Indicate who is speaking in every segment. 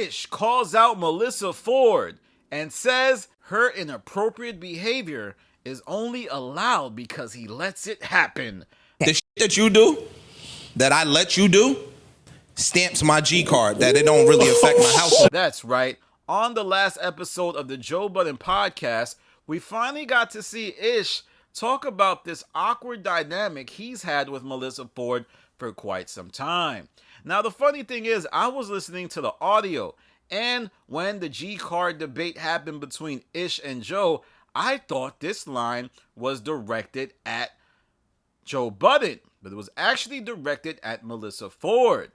Speaker 1: Ish calls out Melissa Ford and says her inappropriate behavior is only allowed because he lets it happen.
Speaker 2: The shit that you do, that I let you do, stamps my G card that it don't really affect my household.
Speaker 1: That's right. On the last episode of the Joe Budden podcast, we finally got to see Ish talk about this awkward dynamic he's had with Melissa Ford for quite some time. Now, the funny thing is, I was listening to the audio, and when the G card debate happened between Ish and Joe, I thought this line was directed at Joe Budden, but it was actually directed at Melissa Ford.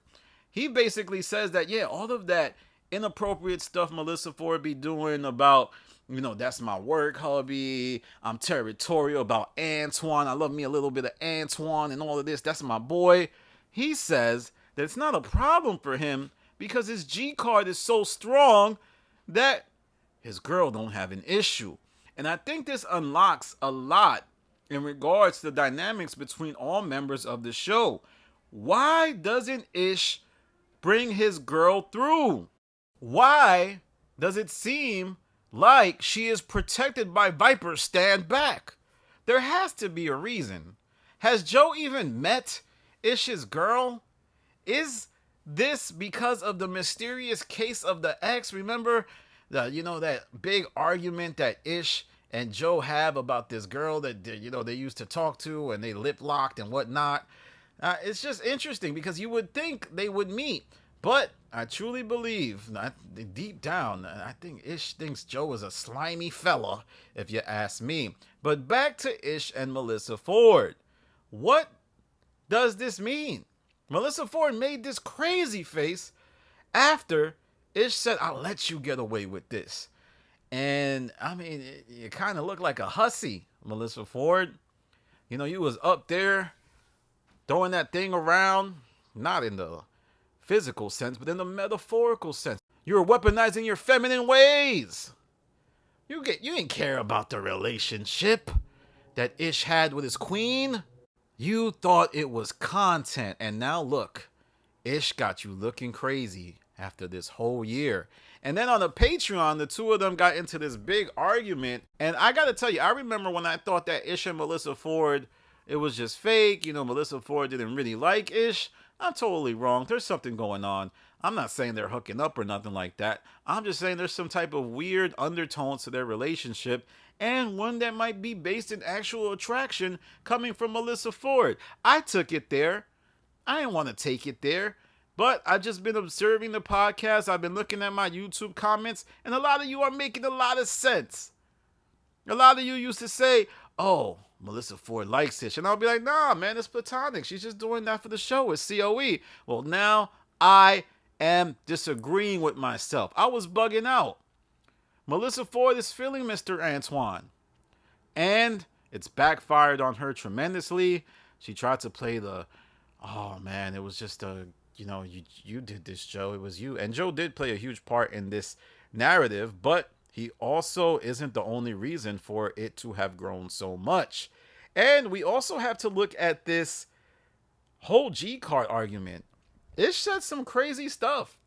Speaker 1: He basically says that, yeah, all of that inappropriate stuff Melissa Ford be doing about, that's my work hubby, I'm territorial about Antoine, I love me a little bit of Antoine and all of this, that's my boy. He says that it's not a problem for him because his G card is so strong that his girl don't have an issue. And I think this unlocks a lot in regards to the dynamics between all members of the show. Why doesn't Ish bring his girl through? Why does it seem like she is protected by Viper stand back? There has to be a reason. Has Joe even met Ish's girl? Is this because of the mysterious case of the ex? Remember that big argument that Ish and Joe have about this girl that they used to talk to and they lip locked and whatnot. It's just interesting because you would think they would meet, but I truly believe, deep down, I think Ish thinks Joe is a slimy fella, if you ask me. But back to Ish and Melissa Ford. What does this mean? Melissa Ford made this crazy face after Ish said, I'll let you get away with this. And, you kind of look like a hussy, Melissa Ford. You was up there throwing that thing around, not in the physical sense, but in the metaphorical sense. You were weaponizing your feminine ways. You didn't care about the relationship that Ish had with his queen. You thought it was content, and now look, Ish got you looking crazy after this whole year. And then on the Patreon, the two of them got into this big argument. And I got to tell you, I remember when I thought that Ish and Melissa Ford, it was just fake. Melissa Ford didn't really like Ish. I'm totally wrong. There's something going on. I'm not saying they're hooking up or nothing like that. I'm just saying there's some type of weird undertones to their relationship, and one that might be based in actual attraction coming from Melissa Ford. I took it there. I didn't want to take it there. But I've just been observing the podcast. I've been looking at my YouTube comments, and a lot of you are making a lot of sense. A lot of you used to say, oh, Melissa Ford likes Ish. And I'll be like, nah, man, it's platonic. She's just doing that for the show. It's COE. Well, now I am disagreeing with myself. I was bugging out. Melissa Ford is feeling Mr. Antoine. And it's backfired on her tremendously. She tried to play it was just you did this, Joe. It was you. And Joe did play a huge part in this narrative, but he also isn't the only reason for it to have grown so much. And we also have to look at this whole G card argument. Ish said some crazy stuff.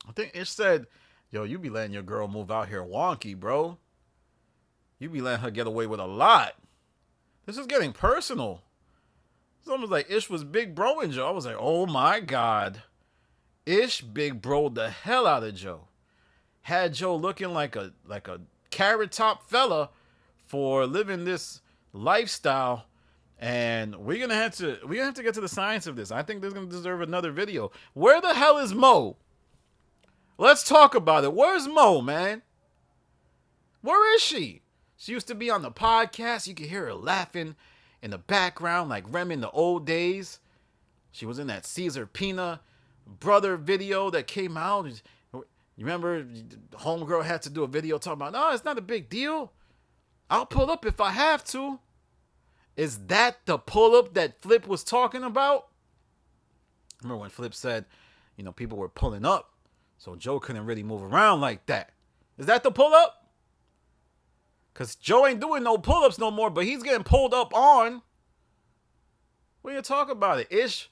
Speaker 1: I think Ish said, yo, you be letting your girl move out here wonky, bro. You be letting her get away with a lot. This is getting personal. It's almost like Ish was big broing Joe. I was like, oh my God. Ish big broed the hell out of Joe. Had Joe looking like a carrot top fella for living this lifestyle. And we're gonna have to get to the science of this. I think this is gonna deserve another video. Where the hell is Mo? Let's talk about it. Where's Mo, man? Where is she? She used to be on the podcast. You could hear her laughing in the background like Rem in the old days. She was in that Caesar Pina brother video that came out. You remember homegirl had to do a video talking about, no, it's not a big deal. I'll pull up if I have to. Is that the pull up that Flip was talking about? Remember when Flip said, people were pulling up, so Joe couldn't really move around like that. Is that the pull up? Because Joe ain't doing no pull-ups no more, but he's getting pulled up on. What are you talking about it? Ish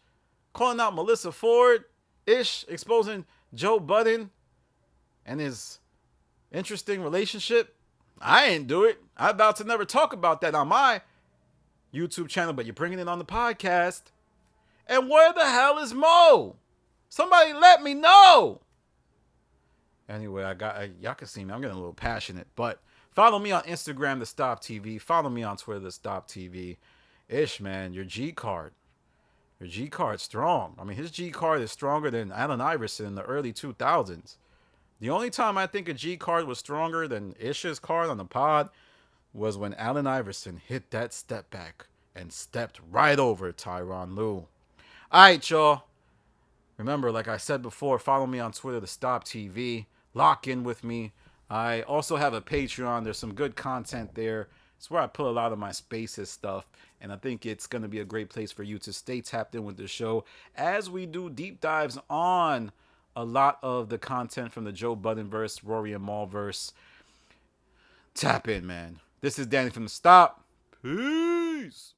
Speaker 1: calling out Melissa Ford. Ish exposing Joe Budden and his interesting relationship. I ain't do it. I about to never talk about that on my YouTube channel, but you're bringing it on the podcast. And where the hell is Mo? Somebody let me know. Anyway, y'all can see me. I'm getting a little passionate, but follow me on Instagram, The Stop TV. Follow me on Twitter, The Stop TV. Ish, man, your G card. Your G card's strong. I mean, his G card is stronger than Allen Iverson in the early 2000s. The only time I think a G card was stronger than Ish's card on the pod was when Allen Iverson hit that step back and stepped right over Tyronn Lue. All right, y'all. Remember, like I said before, follow me on Twitter, The Stop TV. Lock in with me. I also have a Patreon. There's some good content there. It's where I put a lot of my Spaces stuff, and I think it's going to be a great place for you to stay tapped in with the show as we do deep dives on a lot of the content from the Joe Budden verse, Rory Mal verse. Tap in, man. This is Danny from The Stop. Peace.